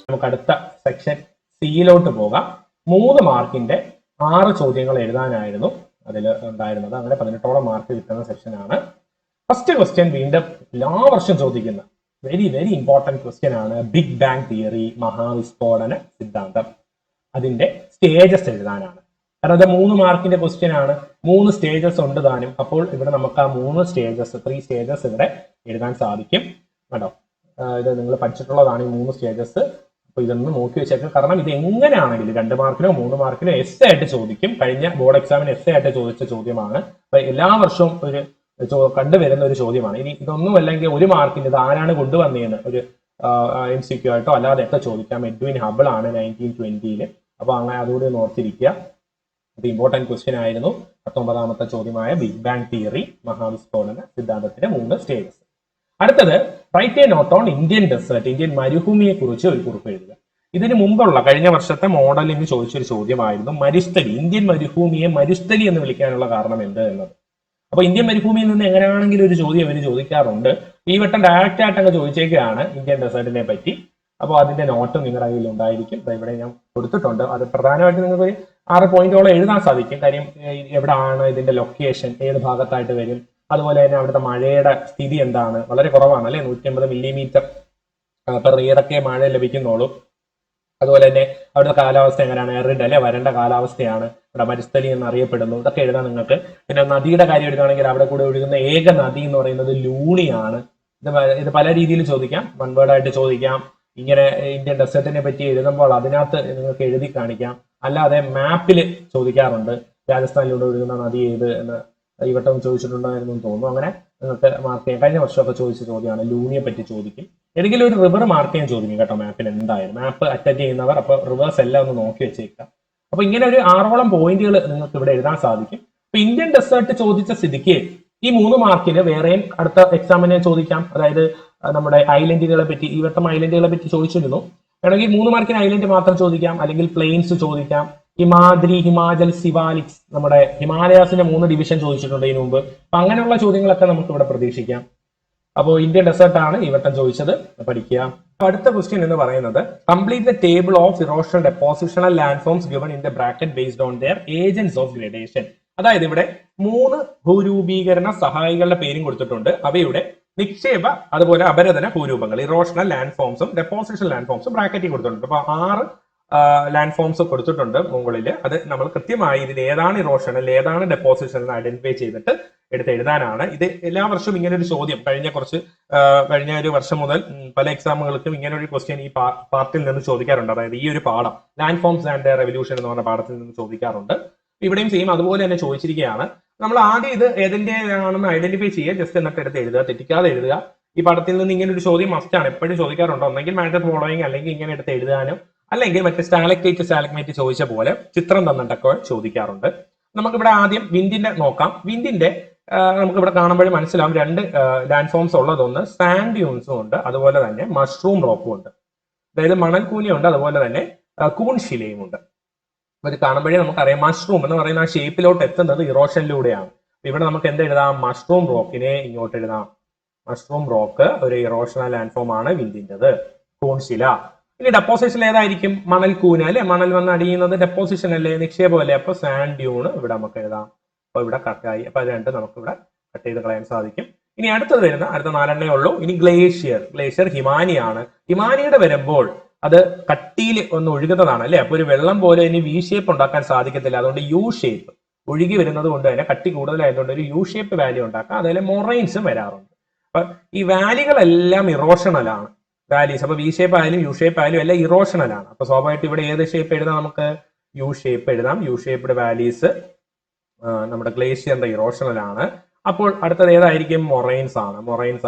നമുക്ക് അടുത്ത സെക്ഷൻ സിയിലോട്ട് പോകാം. 3 മാർക്കിന്റെ 6 ചോദ്യങ്ങൾ എഴുതാനായിരുന്നു അതിൽ ഉണ്ടായിരുന്നത്. അങ്ങനെ 18ഓളം മാർക്ക് കിട്ടുന്ന സെക്ഷനാണ്. ഫസ്റ്റ് ക്വസ്റ്റ്യൻ വീണ്ടും എല്ലാ വർഷം ചോദിക്കുന്ന വെരി വെരി ഇമ്പോർട്ടന്റ് ക്വസ്റ്റ്യൻ ആണ്. ബിഗ് ബാങ് തിയറി, മഹാവിസ്ഫോടന സിദ്ധാന്തം. അതിന്റെ സ്റ്റേജസ് എഴുതാനാണ്. കാരണം അത് 3 മാർക്കിന്റെ ക്വസ്റ്റ്യൻ ആണ്. 3 സ്റ്റേജസ് ഉണ്ട് താനും. അപ്പോൾ ഇവിടെ നമുക്ക് ആ 3 സ്റ്റേജസ് 3 സ്റ്റേജസ് ഇവിടെ എഴുതാൻ സാധിക്കും കേട്ടോ. ഇത് നിങ്ങൾ പഠിച്ചിട്ടുള്ളതാണ് ഈ 3 സ്റ്റേജസ്. അപ്പൊ ഇതൊന്ന് നോക്കി വെച്ചേക്കാം. കാരണം ഇത് എങ്ങനെയാണെങ്കിലും 2 മാർക്കിനോ 3 മാർക്കിനോ എസ് ആയിട്ട് ചോദിക്കും. കഴിഞ്ഞ ബോർഡ് എക്സാമിന് എസ് ആയിട്ട് ചോദിച്ച ചോദ്യമാണ്. അപ്പൊ എല്ലാ വർഷവും ഒരു കണ്ടുവരുന്ന ഒരു ചോദ്യമാണ്. ഇനി ഇതൊന്നും അല്ലെങ്കിൽ 1 മാർക്കിന് ഇത് ആരാണ് കൊണ്ടുവന്നതെന്ന് ഒരു MCQ ആയിട്ടോ അല്ലാതെയൊക്കെ ചോദിക്കാം. എഡ്വിൻ ഹബിൾ ആണ് 1920. അപ്പൊ അങ്ങനെ അതുകൂടി ഒന്ന് ഓർത്തിരിക്കുക. അത് ഇമ്പോർട്ടന്റ് ക്വസ്റ്റ്യൻ ആയിരുന്നു. 19ാമത്തെ ചോദ്യമായ ബിഗ് ബാങ് തിയറി, മഹാവിസ്ഫോടന സിദ്ധാന്തത്തിന്റെ 3 സ്റ്റേജസ്. അടുത്തത് write a note on Indian desert, Indian മരുഭൂമിയെ കുറിച്ച് ഒരു കുറിപ്പ് എഴുതുക. ഇതിന് മുമ്പുള്ള കഴിഞ്ഞ വർഷത്തെ മോഡലിന് ചോദിച്ചൊരു ചോദ്യമായിരുന്നു മരുസ്ഥലി. ഇന്ത്യൻ മരുഭൂമിയെ മരുസ്ഥലി എന്ന് വിളിക്കാനുള്ള കാരണം എന്ത് എന്നത്. അപ്പൊ ഇന്ത്യൻ മരുഭൂമിയിൽ നിന്ന് എങ്ങനെയാണെങ്കിലും ഒരു ചോദ്യം അവർ ചോദിക്കാറുണ്ട്. ഈ വട്ടം ഡയറക്റ്റ് ആയിട്ട് അങ്ങ് ചോദിച്ചേക്കാണ് ഇന്ത്യൻ ഡെസേർട്ടിനെ പറ്റി. അപ്പോൾ അതിന്റെ നോട്ടും നിങ്ങളുടെ കയ്യിൽ ഉണ്ടായിരിക്കും. ഇവിടെ ഞാൻ കൊടുത്തിട്ടുണ്ട്. അത് പ്രധാനമായിട്ട് നിങ്ങൾക്ക് ഒരു 6 പോയിന്റോളം എഴുതാൻ സാധിക്കും. കാര്യം എവിടെയാണ് ഇതിന്റെ ലൊക്കേഷൻ, ഏത് ഭാഗത്തായിട്ട് വരും, അതുപോലെ തന്നെ അവിടുത്തെ മഴയുടെ സ്ഥിതി എന്താണ്. വളരെ കുറവാണ് അല്ലെ, 150 മില്ലിമീറ്റർ പെർ ഇയറൊക്കെ മഴ ലഭിക്കുന്നുള്ളൂ. അതുപോലെ തന്നെ അവിടുത്തെ കാലാവസ്ഥ എങ്ങനെയാണ്, എറിഡ് അല്ലെ, വരണ്ട കാലാവസ്ഥയാണ്, ഇവിടെ മരുസ്ഥലി എന്ന് അറിയപ്പെടുന്നു. ഇതൊക്കെ എഴുതാൻ നിങ്ങൾക്ക്. പിന്നെ നദിയുടെ കാര്യം എഴുതുകയാണെങ്കിൽ അവിടെ കൂടെ ഒഴുകുന്ന ഏക നദി എന്ന് പറയുന്നത് ലൂണിയാണ്. ഇത് പല രീതിയിൽ ചോദിക്കാം. വൺ വേർഡായിട്ട് ചോദിക്കാം. ഇങ്ങനെ ഇന്ത്യൻ ഡെസേർട്ടിനെ പറ്റി എഴുതുമ്പോൾ അതിനകത്ത് നിങ്ങൾക്ക് എഴുതി കാണിക്കാം. അല്ലാതെ മാപ്പിൽ ചോദിക്കാറുണ്ട്. രാജസ്ഥാനിലൂടെ ഒഴുകുന്ന നദി ഏത് എന്ന് ഈ വട്ടം ചോദിച്ചിട്ടുണ്ടായിരുന്നു എന്ന് തോന്നുന്നു. അങ്ങനെ നിങ്ങൾക്ക് മാർക്ക് ചെയ്യാം. കഴിഞ്ഞ വർഷമൊക്കെ ചോദിച്ച ചോദ്യമാണ്. ലൂണിയെ പറ്റി ചോദിക്കും. ഏതെങ്കിലും ഒരു റിവർ മാർക്ക് ചെയ്യാൻ ചോദിക്കും കേട്ടോ മാപ്പിൽ. എന്തായാലും മാപ്പ് അറ്റൻഡ് ചെയ്യുന്നവർ അപ്പോൾ റിവേഴ്സ് എല്ലാം ഒന്ന് നോക്കി വെച്ചേക്കാം. അപ്പൊ ഇങ്ങനെ ഒരു 6ഓളം പോയിന്റുകൾ നിങ്ങൾക്ക് ഇവിടെ എഴുതാൻ സാധിക്കും. അപ്പൊ ഇന്ത്യൻ ഡെസേർട്ട് ചോദിച്ച സ്ഥിതിക്ക് ഈ 3 മാർക്കിന് വേറെയും അടുത്ത എക്സാമിനെ ചോദിക്കാം. അതായത് നമ്മുടെ ഐലൻഡുകളെ പറ്റി, ഈ വട്ടം ഐലൻഡുകളെ പറ്റി ചോദിച്ചിരുന്നു. വേണമെങ്കിൽ 3 മാർക്കിന് ഐലൻഡ് മാത്രം ചോദിക്കാം, അല്ലെങ്കിൽ പ്ലെയിൻസ് ചോദിക്കാം. ഹിമാദ്രി, ഹിമാചൽ, സിവാലിക്സ്, നമ്മുടെ ഹിമാലയാസിന്റെ 3 ഡിവിഷൻ ചോദിച്ചിട്ടുണ്ട് ഇതിനു മുമ്പ്. അപ്പൊ അങ്ങനെയുള്ള ചോദ്യങ്ങളൊക്കെ നമുക്ക് ഇവിടെ പ്രതീക്ഷിക്കാം. അപ്പോൾ ഇന്ത്യൻ ഡെസേർട്ട് ആണ് ഈ വട്ടം ചോദിച്ചത്, പഠിക്കുക. അടുത്ത ക്വസ്റ്റ്യൻ എന്ന് പറയുന്നത് complete the table of erosional depositional land forms given in the bracket based on their agents of gradation. അതായത് ഇവിടെ 3 ഭൂരൂപീകരണ സഹായികളുടെ പേരും കൊടുത്തിട്ടുണ്ട്. അവയുടെ നിക്ഷേപ അതുപോലെ അപരതന ഭൂരൂപങ്ങൾ, ഇറോഷണൽ ലാൻഡ് ഫോംസും ഡെപ്പോസിഷൻ ലാൻഡ് ഫോംസും ബ്രാക്കറ്റിൽ കൊടുത്തിട്ടുണ്ട്. അപ്പൊ 6 ലാൻഡ് ഫോംസ് കൊടുത്തിട്ടുണ്ട് മുകളിൽ. അത് നമ്മൾ കൃത്യമായി ഇതിൽ ഏതാണ് ഇറോഷണൽ ഏതാണ് ഡെപ്പോസിഷൻ എന്ന് ഐഡന്റിഫൈ ചെയ്തിട്ട് എടുത്ത് എഴുതാനാണ്. ഇത് എല്ലാ വർഷവും ഇങ്ങനെ ഒരു ചോദ്യം കഴിഞ്ഞ ഒരു വർഷം മുതൽ പല എക്സാമുകൾക്കും ഇങ്ങനെ ഒരു ക്വസ്റ്റ്യൻ ഈ പാർട്ടിൽ നിന്ന് ചോദിക്കാറുണ്ട്. അതായത് ഈ ഒരു പാഠം ലാൻഡ് ഫോംസ് ആൻഡ് റെവല്യൂഷൻ എന്ന് പറഞ്ഞ പാഠത്തിൽ നിന്ന് ചോദിക്കാറുണ്ട്. ഇവിടെയും സെയിം അതുപോലെ തന്നെ ചോദിച്ചിരിക്കുകയാണ്. നമ്മൾ ആദ്യം ഇത് ഏതിന്റെ ആണെന്ന് ഐഡന്റിഫൈ ചെയ്യുക, ജസ്റ്റ് എന്നിട്ട് എടുത്ത് എഴുതുക, തെറ്റിക്കാതെ എഴുതുക. ഈ പാഠത്തിൽ നിന്ന് ഇങ്ങനെ ഒരു ചോദ്യം മസ്റ്റ് ആണ്, എപ്പോഴും ചോദിക്കാറുണ്ട്. ഒന്നെങ്കിൽ മാറ്റർ ഫോളോയിങ്, അല്ലെങ്കിൽ ഇങ്ങനെ എടുത്ത് എഴുതാനും, അല്ലെങ്കിൽ മറ്റേ സ്റ്റാലക്ടൈറ്റ് ചോദിച്ച പോലെ ചിത്രം തന്നിട്ടൊക്കെ ചോദിക്കാറുണ്ട്. നമുക്കിവിടെ ആദ്യം വിൻഡിന്റെ നോക്കാം. വിൻഡിന്റെ നമുക്കിവിടെ കാണുമ്പോഴേ മനസ്സിലാവും 2 ലാൻഡ് ഫോംസ് ഉള്ളതൊന്ന് സാൻഡ് ഡ്യൂൺസും ഉണ്ട്, അതുപോലെ തന്നെ മഷ്റൂം റോക്കും ഉണ്ട്. അതായത് മണൽക്കൂനയുണ്ട്, അതുപോലെ തന്നെ കൂൺ ശിലയും ഉണ്ട്. ഇത് കാണുമ്പോഴേ നമുക്കറിയാം മഷ്റൂം എന്ന് പറയുന്ന ആ ഷേപ്പിലോട്ട് എത്തുന്നത് ഇറോഷനിലൂടെയാണ്. ഇവിടെ നമുക്ക് എന്ത് എഴുതാം, മഷ്റൂം റോക്കിനെ ഇങ്ങോട്ട് എഴുതാം. മഷ്റൂം റോക്ക് ഒരു ഇറോഷണൽ ലാൻഡ് ഫോം ആണ് വിൻഡിൻ്റെത്. കൂൺശില. ഇനി ഡെപ്പോസിഷൻ ഏതായിരിക്കും, മണൽക്കൂന അല്ലെ, മണൽ വന്ന് അടിയുന്നത് ഡെപ്പോസിഷൻ അല്ലേ, നിക്ഷേപമല്ലേ. അപ്പൊ സാൻഡ് ഡ്യൂൺ ഇവിടെ നമുക്ക് എഴുതാം. അപ്പൊ ഇവിടെ കട്ടായി. അപ്പൊ അത് 2 നമുക്ക് ഇവിടെ കട്ട് ചെയ്ത് കളയാൻ സാധിക്കും. ഇനി അടുത്ത 4 ഉള്ളൂ. ഇനി ഗ്ലേഷ്യർ ഹിമാനിയാണ്. ഹിമാനിയുടെ വരുമ്പോൾ അത് കട്ടിയിൽ ഒന്ന് ഒഴുകുന്നതാണ് അല്ലെ. അപ്പൊ ഒരു വെള്ളം പോലെ ഇനി വി ഷേപ്പ് ഉണ്ടാക്കാൻ സാധിക്കത്തില്ല. അതുകൊണ്ട് യു ഷേപ്പ് ഒഴുകി വരുന്നത് കൊണ്ട് തന്നെ കട്ടി കൂടുതലായതുകൊണ്ട് ഒരു യു ഷേപ്പ് വാലി ഉണ്ടാക്കാം. അതേപോലെ മൊറൈൻസും വരാറുണ്ട്. അപ്പൊ ഈ വാലികളെല്ലാം ഇറോഷണലാണ് വാലീസ്. അപ്പൊ വി ഷേപ്പ് ആയാലും യു ഷേപ്പ് ആയാലും എല്ലാം ഇറോഷണലാണ്. അപ്പൊ സ്വാഭാവികമായിട്ട് ഇവിടെ ഏത് ഷേപ്പ് എഴുതാം, നമുക്ക് യു ഷേപ്പ് എഴുതാം. യു ഷേപ്പ്ഡ് വാലീസ് നമ്മുടെ ഗ്ലേഷ്യറിന്റെ ഇറോഷണൽ ആണ്. അപ്പോൾ അടുത്തത് ഏതായിരിക്കും, മൊറൈൻസ്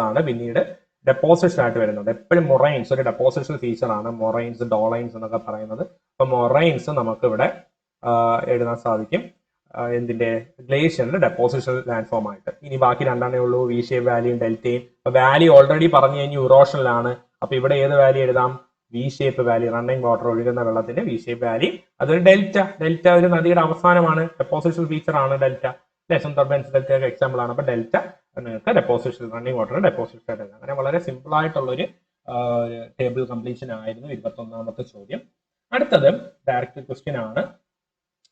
ആണ്. പിന്നീട് ഡെപ്പോസിഷൻ ആയിട്ട് വരുന്നത് എപ്പോഴും മൊറൈൻസ് ഒരു ഡെപ്പോസിഷൻ ഫീച്ചർ ആണ്. മൊറൈൻസ്, ഡോളൈൻസ് എന്നൊക്കെ പറയുന്നത്. അപ്പൊ മൊറൈൻസ് നമുക്ക് ഇവിടെ എഴുതാൻ സാധിക്കും എന്തിന്റെ, ഗ്ലേഷ്യറിന്റെ ഡെപ്പോസിഷൻ ലാൻഡ് ഫോം ആയിട്ട്. ഇനി ബാക്കി 2 ഉള്ളൂ, വി ഷേപ്പ് വാലിയും ഡെൽറ്റയും. അപ്പൊ വാലി ഓൾറെഡി പറഞ്ഞു കഴിഞ്ഞു ഇറോഷനിലാണ്. അപ്പൊ ഇവിടെ ഏത് വാലി എഴുതാം, V shape valley, running water ഒഴുകുന്ന വെള്ളത്തിന്റെ വി ഷേപ്പ് വാലി. അതൊരു ഡെൽറ്റ ഒരു നദിയുടെ അവസാനമാണ്, ഡെപ്പോസിഷൻ ഫീച്ചർ ആണ് ഡെൽറ്റ. സുന്ദർബൻസ് ഡെൽറ്റ എക്സാമ്പിൾ ആണ്. അപ്പൊ ഡെൽറ്റ നിങ്ങൾക്ക് ഡെപ്പോസിഷൻ, റണ്ണിങ് വാട്ടർ ഡെപ്പോസിഷൻ ആയിട്ട്. അങ്ങനെ വളരെ സിമ്പിൾ ആയിട്ടുള്ള ഒരു ടേബിൾ കംപ്ലീഷൻ ആയിരുന്നു 21ാമത്തെ ചോദ്യം. അടുത്തത് ഡയറക്റ്റ് ക്വസ്റ്റ്യൻ ആണ്.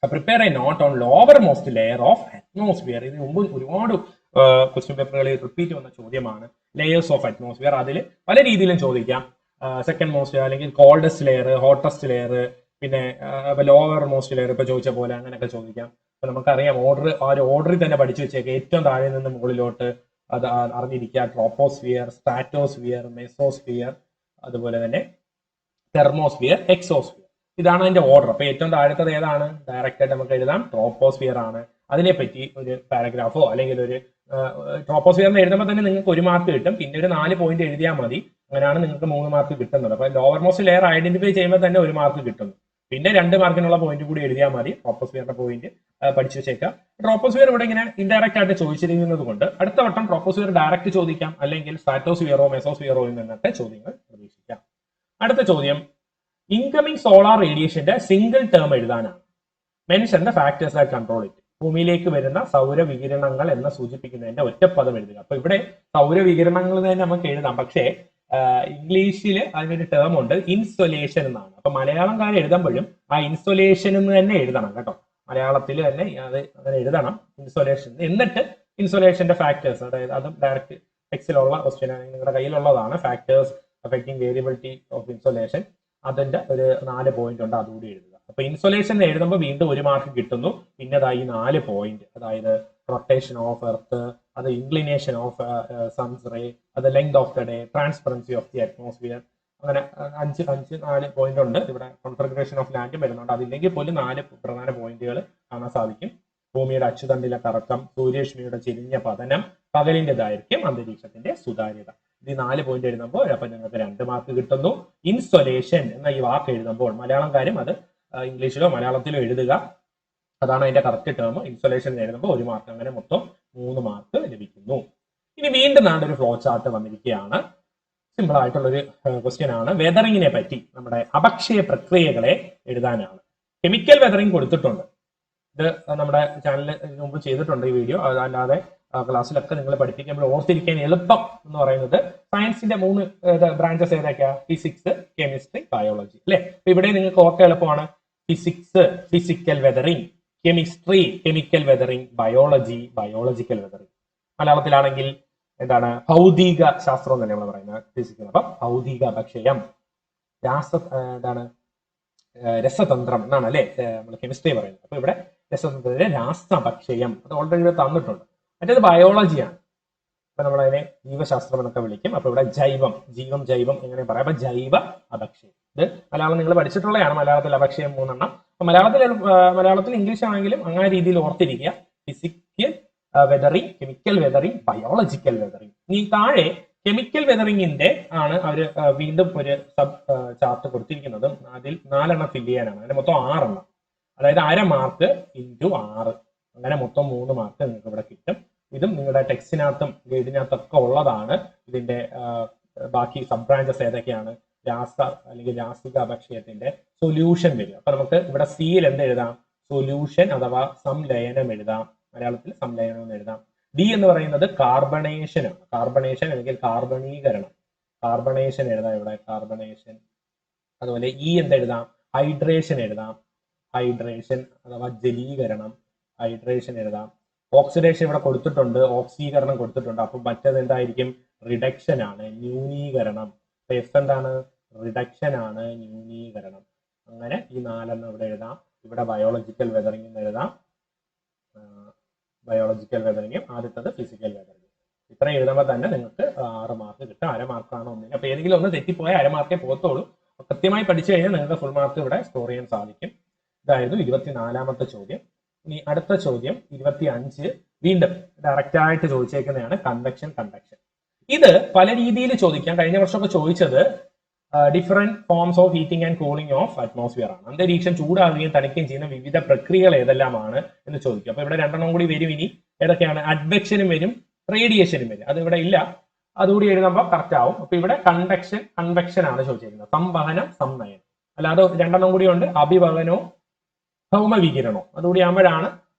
Prepare a note on lowermost layer of atmosphere. ഇതിന് മുമ്പ് ഒരുപാട് ക്വസ്റ്റ്യൻ പേപ്പറുകളിൽ റിപ്പീറ്റ് വന്ന ചോദ്യമാണ് ലെയേഴ്സ് ഓഫ് അറ്റ്മോസ്ഫിയർ. അതിൽ പല രീതിയിലും ചോദിക്കാം. സെക്കൻഡ് മോസ്റ്റ് അല്ലെങ്കിൽ കോൾഡസ്റ്റ് ലെയർ, ഹോട്ടസ്റ്റ് ലെയർ, പിന്നെ ലോവർ മോസ്റ്റ് ലെയർ ഇപ്പൊ ചോദിച്ച പോലെ അങ്ങനെയൊക്കെ ചോദിക്കാം. അപ്പൊ നമുക്കറിയാം ഓർഡർ, ആ ഒരു ഓർഡറിൽ തന്നെ പഠിച്ചു വെച്ചേക്ക്. ഏറ്റവും താഴെ നിന്ന് മുകളിലോട്ട് അത് അറിഞ്ഞിരിക്കുക. ട്രോപ്പോസ്ഫിയർ, സ്ട്രാറ്റോസ്ഫിയർ, മെസോസ്ഫിയർ, അതുപോലെ തന്നെ തെർമോസ്ഫിയർ, എക്സോസ്ഫിയർ. ഇതാണ് അതിന്റെ ഓർഡർ. അപ്പൊ ഏറ്റവും താഴത്തത് ഏതാണ്? ഡയറക്റ്റ് ആയിട്ട് നമുക്ക് എഴുതാം ട്രോപ്പോസ്ഫിയർ ആണ്. അതിനെപ്പറ്റി ഒരു പാരഗ്രാഫോ അല്ലെങ്കിൽ ഒരു ട്രോപ്പോസ്ഫിയറിന് എഴുതുമ്പോൾ തന്നെ നിങ്ങൾക്ക് 1 മാർക്ക് കിട്ടും. പിന്നെ ഒരു 4 പോയിന്റ് എഴുതിയാൽ മതി. അങ്ങനെയാണ് നിങ്ങൾക്ക് 3 മാർക്ക് കിട്ടുന്നത്. അപ്പൊ ലോവർ മോസ്റ്റ് ലെയർ ഐഡന്റിഫൈ ചെയ്യുമ്പോൾ തന്നെ 1 മാർക്ക് കിട്ടുന്നു. പിന്നെ 2 മാർക്കിനുള്ള പോയിന്റ് കൂടി എഴുതിയാൽ മതി. ട്രോപ്പോസ്ഫിയറിന്റെ പോയിന്റ് പഠിച്ചു വെച്ചേക്കാം. ട്രോപ്പോസ്ഫിയർ ഇവിടെ ഇങ്ങനെ ഇൻഡയറക്റ്റ് ആയിട്ട് ചോദിച്ചിരിക്കുന്നത് കൊണ്ട് അടുത്ത വട്ടം ട്രോപ്പോസ്ഫിയർ ഡയറക്റ്റ് ചോദിക്കാം, അല്ലെങ്കിൽ സ്ട്രാറ്റോസ്ഫിയറോ മെസോസ്ഫിയറോയിൽ നിന്നൊക്കെ ചോദ്യങ്ങൾ പ്രതീക്ഷിക്കാം. അടുത്ത ചോദ്യം ഇൻകമിംഗ് സോളാർ റേഡിയേഷന്റെ സിംഗിൾ ടേം എഴുതാനാണ്. Mention the factors that control it. ഭൂമിയിലേക്ക് വരുന്ന സൗരവികിരണങ്ങൾ എന്ന് സൂചിപ്പിക്കുന്നതിന്റെ ഒറ്റപ്പദം എഴുതുക. അപ്പൊ ഇവിടെ സൗരവികിരണങ്ങൾ തന്നെ നമുക്ക് എഴുതാം, പക്ഷേ ഇംഗ്ലീഷിൽ അതിനൊരു ടേം ഉണ്ട്, ഇൻസൊലേഷൻ എന്നാണ്. അപ്പൊ മലയാളംകാരെ എഴുതുമ്പോഴും ആ ഇൻസൊലേഷൻ എന്ന് തന്നെ എഴുതണം കേട്ടോ. മലയാളത്തിൽ തന്നെ അത് അങ്ങനെ എഴുതണം, ഇൻസൊലേഷൻ. എന്നിട്ട് ഇൻസൊലേഷന്റെ ഫാക്ടേഴ്സ്, അതായത് അതും ഡയറക്റ്റ് ടെക്സ്റ്റിലുള്ള ക്വസ്റ്റ്യൻ നിങ്ങളുടെ കയ്യിലുള്ളതാണ്. Factors affecting variability of insolation, അതിന്റെ ഒരു 4 പോയിന്റ് ഉണ്ട്, അതുകൂടി എഴുതുക. അപ്പൊ ഇൻസൊലേഷൻ എഴുതുമ്പോൾ വീണ്ടും 1 മാർക്ക് കിട്ടുന്നു. പിന്നെ ഈ 4 പോയിന്റ്, അതായത് റൊട്ടേഷൻ ഓഫ് എർത്ത്, അത് ഇൻക്ലിനേഷൻ ഓഫ് സൺസ് റേ, അത് length of the day, transparency of the atmosphere, അങ്ങനെ 4 പോയിന്റ് ഉണ്ട്. ഇവിടെ കോൺഫിഗറേഷൻ ഓഫ് ലാൻഡും വരുന്നുണ്ട്. അതില്ലെങ്കിൽ പോലും 4 പ്രധാന പോയിന്റുകൾ കാണാൻ സാധിക്കും. ഭൂമിയുടെ അച്ചുതണ്ടിലെ കറക്കം, സൂര്യരശ്മിയുടെ ചെരിഞ്ഞ പതനം, പകലിന്റെ ദൈർഘ്യം, അന്തരീക്ഷത്തിന്റെ സുതാര്യത. ഇത് 4 പോയിന്റ് എഴുതുമ്പോൾ അപ്പൊ നിങ്ങൾക്ക് 2 മാർക്ക് കിട്ടുന്നു. ഇൻസൊലേഷൻ എന്ന ഈ വാക്ക് എഴുതുമ്പോൾ മലയാളംകാരും അത് ഇംഗ്ലീഷിലോ മലയാളത്തിലോ എഴുതുക. അതാണ് അതിന്റെ കറക്റ്റ് ടേം. ഇൻസൊലേഷൻ എഴുതുമ്പോൾ 1 മാർക്ക്, അങ്ങനെ മൊത്തം 3 മാർക്ക് ലഭിക്കുന്നു. ഇനി വീണ്ടും ഒരു ഫ്ലോ ചാർട്ട് വന്നിരിക്കുകയാണ്. സിമ്പിൾ ആയിട്ടുള്ളൊരു ക്വസ്റ്റ്യൻ ആണ്. വെതറിങ്ങിനെ പറ്റി, നമ്മുടെ അപക്ഷയ പ്രക്രിയകളെ എഴുതാനാണ്. കെമിക്കൽ വെതറിങ് കൊടുത്തിട്ടുണ്ട്. ഇത് നമ്മുടെ ചാനലിൽ മുമ്പ് ചെയ്തിട്ടുണ്ട് ഈ വീഡിയോ. അതല്ലാതെ ക്ലാസ്സിലൊക്കെ നിങ്ങൾ പഠിപ്പിക്കുമ്പോൾ ഓർത്തിരിക്കാൻ എളുപ്പം എന്ന് പറയുന്നത് സയൻസിന്റെ 3 ബ്രാഞ്ചസ് ഏതൊക്കെയാ? ഫിസിക്സ്, കെമിസ്ട്രി, ബയോളജി, അല്ലെ? അപ്പൊ ഇവിടെ നിങ്ങൾക്ക് ഓർക്കാൻ എളുപ്പമാണ്. Physics, physical weathering; chemistry, chemical weathering; biology, biological weathering. മലയാളത്തിലാണെങ്കിൽ എന്താണ്? ഭൗതിക ശാസ്ത്രം തന്നെ നമ്മൾ പറയുന്നത് ഫിസിക്സ്. അപ്പൊ ഭൗതിക അപക്ഷയം. രസതന്ത്രം എന്നാണ് അല്ലെ നമ്മൾ കെമിസ്ട്രി പറയുന്നത്. അപ്പൊ ഇവിടെ രസതന്ത്രത്തിലെ രാസപക്ഷയം, അത് ഓൾറെഡി ഇവിടെ തന്നിട്ടുണ്ട്. മറ്റേത് ബയോളജിയാണ്. അപ്പൊ നമ്മളതിനെ ജീവശാസ്ത്രം എന്നൊക്കെ വിളിക്കും. അപ്പൊ ഇവിടെ ജൈവം, ജീവം, ജൈവം എങ്ങനെ പറയാം? അപ്പൊ ജൈവ അപക്ഷയം. ഇത് മലയാളം നിങ്ങൾ പഠിച്ചിട്ടുള്ളതാണ്. മലയാളത്തിൽ അപക്ഷയം 3 എണ്ണം. അപ്പൊ മലയാളത്തിൽ ഇംഗ്ലീഷ് ആണെങ്കിലും അങ്ങനെ രീതിയിൽ ഓർത്തിരിക്കുക. Physical weathering, chemical weathering, biological weathering. ഇനി താഴെ കെമിക്കൽ വെതറിങ്ങിന്റെ ആണ് അവർ വീണ്ടും ഒരു സബ് ചാർട്ട് കൊടുത്തിരിക്കുന്നത്. അതിൽ 4 എണ്ണം ഫില്ല് ചെയ്യാനാണ്. അതിന് മൊത്തം 6 എണ്ണം, അതായത് 1/2 മാർക്ക് ഇൻറ്റു 6, അങ്ങനെ മൊത്തം 3 മാർക്ക് നിങ്ങൾക്ക് ഇവിടെ കിട്ടും. ഇതും നിങ്ങളുടെ ടെക്സ്റ്റിനകത്തും ഗൈഡിനകത്തൊക്കെ ഉള്ളതാണ്. ഇതിന്റെ ബാക്കി സബ് ബ്രാഞ്ചസ് ഏതൊക്കെയാണ്? അല്ലെങ്കിൽ രാസിക അപക്ഷയത്തിന്റെ സൊല്യൂഷൻ വരിക. അപ്പൊ നമുക്ക് ഇവിടെ സിയിൽ എന്ത് എഴുതാം? സൊല്യൂഷൻ അഥവാ സംലയനം എഴുതാം. മലയാളത്തിൽ സംലയനം എന്ന് എഴുതാം. ഡി എന്ന് പറയുന്നത് കാർബണേഷൻ ആണ്. കാർബണേഷൻ അല്ലെങ്കിൽ കാർബണീകരണം. കാർബണേഷൻ എഴുതാം ഇവിടെ, കാർബണേഷൻ. അതുപോലെ ഇ എന്തെഴുതാം? ഹൈഡ്രേഷൻ എഴുതാം. ഹൈഡ്രേഷൻ അഥവാ ജലീകരണം, ഹൈഡ്രേഷൻ എഴുതാം. ഓക്സിഡേഷൻ ഇവിടെ കൊടുത്തിട്ടുണ്ട്, ഓക്സീകരണം കൊടുത്തിട്ടുണ്ട്. അപ്പൊ മറ്റേത് എന്തായിരിക്കും? റിഡക്ഷൻ ആണ്, ന്യൂനീകരണം. എഫ് എന്താണ്? റിഡക്ഷൻ ആണ്, ന്യൂനീകരണം. അങ്ങനെ ഈ 4 എണ്ണം ഇവിടെ എഴുതാം. ഇവിടെ ബയോളജിക്കൽ വെതറിംഗ് എന്ന് എഴുതാം. ബയോളജിക്കൽ വെതറിംഗും ആദ്യത്തത് ഫിസിക്കൽ വെതറിംഗും. ഇത്ര എഴുതുമ്പോൾ തന്നെ നിങ്ങൾക്ക് 6 മാർക്ക് കിട്ടും. 1/2 മാർക്കാണ് ഒന്നിന്. അപ്പൊ ഏതെങ്കിലും ഒന്ന് തെറ്റിപ്പോയാൽ 1/2 മാർക്കേ പോകത്തുള്ളൂ. കൃത്യമായി പഠിച്ചു കഴിഞ്ഞാൽ നിങ്ങൾക്ക് ഫുൾ മാർക്ക് ഇവിടെ സ്കോർ ചെയ്യാൻ സാധിക്കും. ഇതായിരുന്നു 24ാമത്തെ ചോദ്യം. ഇനി അടുത്ത ചോദ്യം 25 വീണ്ടും ഡയറക്റ്റ് ആയിട്ട് ചോദിച്ചേക്കുന്നതാണ് കൺവെക്ഷൻ, കണ്ടക്ഷൻ. ഇത് പല രീതിയിൽ ചോദിക്കാം. കഴിഞ്ഞ വർഷമൊക്കെ ചോദിച്ചത് different forms of heating and cooling of atmosphere ആണ്. അന്തരീക്ഷം ചൂടാകുകയും തണുക്കുകയും ചെയ്യുന്ന വിവിധ പ്രക്രിയകൾ ഏതെല്ലാമാണ് എന്ന് ചോദിക്കും. അപ്പൊ ഇവിടെ 2 എണ്ണം കൂടി വരും. ഇനി ഏതൊക്കെയാണ്? അഡ്വെക്ഷനും വരും, റേഡിയേഷനും വരും. അത് ഇവിടെ ഇല്ല, അതുകൂടി എഴുതുമ്പോൾ കറക്റ്റ് ആവും. അപ്പൊ ഇവിടെ കണ്ടക്ഷൻ, കൺവെക്ഷൻ ആണ് ചോദിച്ചിരിക്കുന്നത്. സംവഹനം, സംനയനം. അല്ലാതെ 2 എണ്ണം കൂടി ഉണ്ട്, അഭിവഹനവും ഭൗമവികിരണവും. അതുകൂടി ആകുമ്പോഴാണ്